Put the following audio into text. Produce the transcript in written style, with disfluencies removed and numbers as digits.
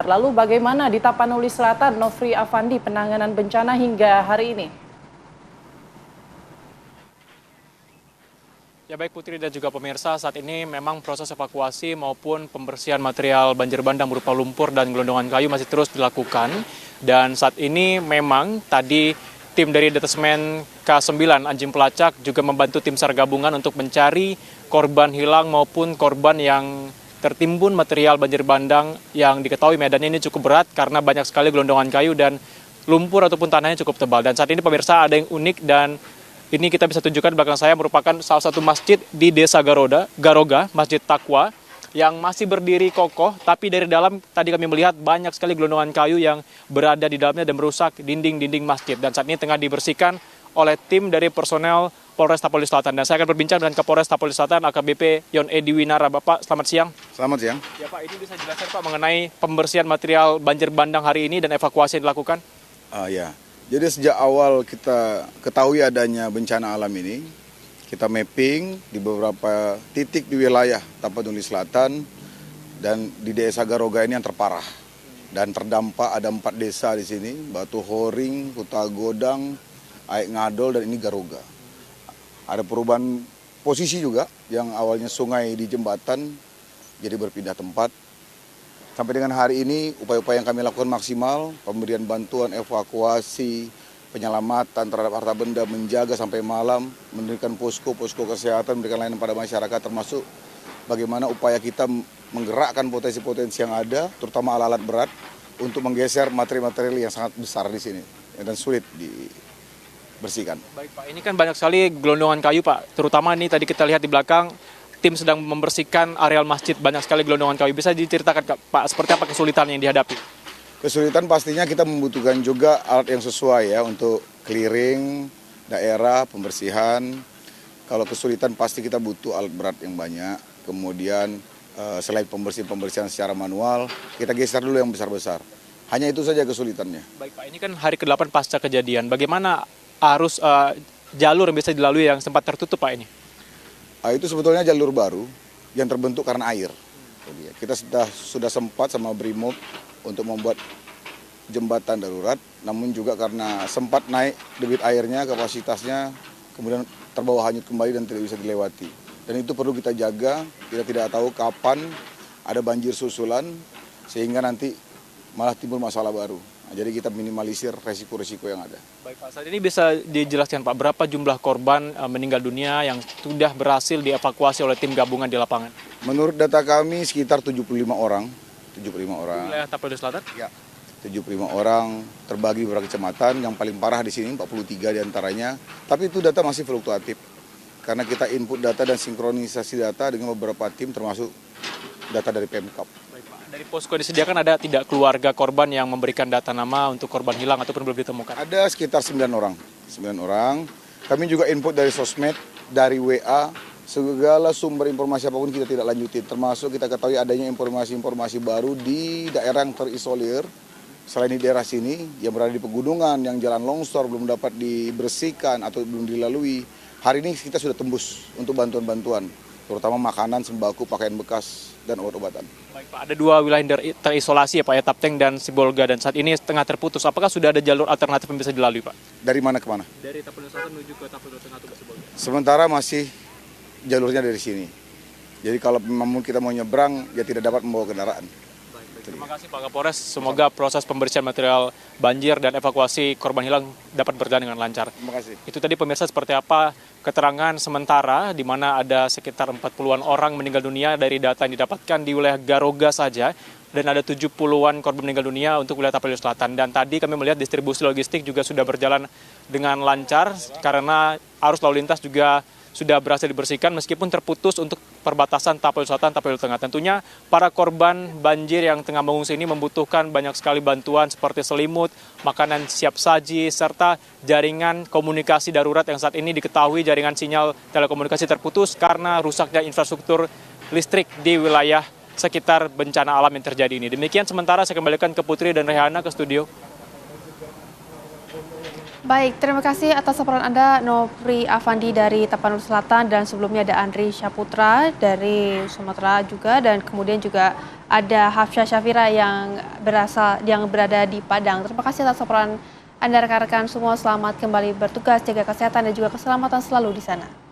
Lalu bagaimana di Tapanuli Selatan, Nofri Afandi, penanganan bencana hingga hari ini? Ya baik Putri dan juga pemirsa, saat ini memang proses evakuasi maupun pembersihan material banjir bandang berupa lumpur dan gelondongan kayu masih terus dilakukan. Dan saat ini memang tadi tim dari Detasmen K9 Anjing Pelacak juga membantu tim SAR gabungan untuk mencari korban hilang maupun korban yang tertimbun material banjir bandang yang diketahui medannya ini cukup berat karena banyak sekali gelondongan kayu dan lumpur ataupun tanahnya cukup tebal. Dan saat ini pemirsa ada yang unik dan ini kita bisa tunjukkan di belakang saya merupakan salah satu masjid di Desa Garoga, Masjid Taqwa, yang masih berdiri kokoh, tapi dari dalam tadi kami melihat banyak sekali gelondongan kayu yang berada di dalamnya dan merusak dinding-dinding masjid. Dan saat ini tengah dibersihkan oleh tim dari personel Polres Tapanuli Selatan. Dan saya akan berbincang dengan Kapolres Tapanuli Selatan, AKBP Yon Edi Winara. Bapak, selamat siang. Selamat siang. Ya Pak, ini bisa jelaskan Pak mengenai pembersihan material banjir bandang hari ini dan evakuasi yang dilakukan? Ya. Jadi sejak awal kita ketahui adanya bencana alam ini, kita mapping di beberapa titik di wilayah Tapanuli Selatan dan di Desa Garoga ini yang terparah. Dan terdampak ada 4 desa di sini, Batu Horing, Huta Godang, Aik Ngadol, dan ini Garoga. Ada perubahan posisi juga, yang awalnya sungai di jembatan jadi berpindah tempat. Sampai dengan hari ini, upaya-upaya yang kami lakukan maksimal, pemberian bantuan, evakuasi, penyelamatan terhadap harta benda, menjaga sampai malam, mendirikan posko kesehatan, memberikan layanan pada masyarakat, termasuk bagaimana upaya kita menggerakkan potensi-potensi yang ada, terutama alat-alat berat, untuk menggeser materi-materi yang sangat besar di sini dan sulit dibersihkan. Baik Pak, ini kan banyak sekali gelondongan kayu Pak, terutama ini tadi kita lihat di belakang, tim sedang membersihkan areal masjid, banyak sekali gelondongan kayu. Bisa diceritakan Pak, seperti apa kesulitan yang dihadapi? Kesulitan pastinya kita membutuhkan juga alat yang sesuai ya untuk clearing daerah, pembersihan. Kalau kesulitan pasti kita butuh alat berat yang banyak. Kemudian selain pembersihan secara manual, kita geser dulu yang besar-besar. Hanya itu saja kesulitannya. Baik Pak, ini kan hari ke-8 pasca kejadian. Bagaimana arus jalur yang bisa dilalui yang sempat tertutup Pak ini? Itu sebetulnya jalur baru yang terbentuk karena air. Kita sudah sempat sama Brimob untuk membuat jembatan darurat, namun juga karena sempat naik debit airnya, kapasitasnya, kemudian terbawa hanyut kembali dan tidak bisa dilewati. Dan itu perlu kita jaga, kita tidak tahu kapan ada banjir susulan, sehingga nanti malah timbul masalah baru. Nah, jadi kita minimalisir resiko-resiko yang ada. Baik Pak, saat ini bisa dijelaskan Pak, berapa jumlah korban meninggal dunia yang sudah berhasil dievakuasi oleh tim gabungan di lapangan? Menurut data kami sekitar 75 orang. Wilayah Tapanuli Selatan? Ya, 75 orang terbagi beberapa kecamatan, yang paling parah di sini 43 diantaranya. Tapi itu data masih fluktuatif, karena kita input data dan sinkronisasi data dengan beberapa tim termasuk data dari Pemkab. Dari posko yang disediakan ada tidak keluarga korban yang memberikan data nama untuk korban hilang ataupun belum ditemukan? Ada sekitar 9 orang. 9 orang. Kami juga input dari sosmed, dari WA, segala sumber informasi apapun kita tidak lanjutin. Termasuk kita ketahui adanya informasi-informasi baru di daerah yang terisolir. Selain di daerah sini, yang berada di pegunungan, yang jalan longsor belum dapat dibersihkan atau belum dilalui. Hari ini kita sudah tembus untuk bantuan-bantuan, terutama makanan, sembako, pakaian bekas, dan obat-obatan. Baik Pak, ada 2 wilayah terisolasi ya Pak, ya, Tapteng dan Sibolga, dan saat ini tengah terputus. Apakah sudah ada jalur alternatif yang bisa dilalui Pak? Dari mana ke mana? Dari Tapanuli Selatan menuju ke Tapanuli Tengah atau Sibolga? Sementara masih jalurnya dari sini. Jadi kalau memang kita mau nyebrang, ya tidak dapat membawa kendaraan. Terima kasih Pak Kapolres, semoga proses pembersihan material banjir dan evakuasi korban hilang dapat berjalan dengan lancar. Terima kasih. Itu tadi pemirsa seperti apa keterangan sementara di mana ada sekitar 40-an orang meninggal dunia dari data yang didapatkan di wilayah Garoga saja, dan ada 70-an korban meninggal dunia untuk wilayah Tapanuli Selatan. Dan tadi kami melihat distribusi logistik juga sudah berjalan dengan lancar karena arus lalu lintas juga sudah berhasil dibersihkan meskipun terputus untuk perbatasan Tapanuli Selatan, Tapanuli Tengah. Tentunya para korban banjir yang tengah mengungsi ini membutuhkan banyak sekali bantuan seperti selimut, makanan siap saji, serta jaringan komunikasi darurat yang saat ini diketahui jaringan sinyal telekomunikasi terputus karena rusaknya infrastruktur listrik di wilayah sekitar bencana alam yang terjadi ini. Demikian sementara saya kembalikan ke Putri dan Rehana ke studio. Baik, terima kasih atas laporan Anda, Nofri Afandi dari Tapanuli Selatan, dan sebelumnya ada Andri Syaputra dari Sumatera juga, dan kemudian juga ada Hafsyah Syafira yang berada di Padang. Terima kasih atas laporan Anda rekan-rekan semua, selamat kembali bertugas, jaga kesehatan dan juga keselamatan selalu di sana.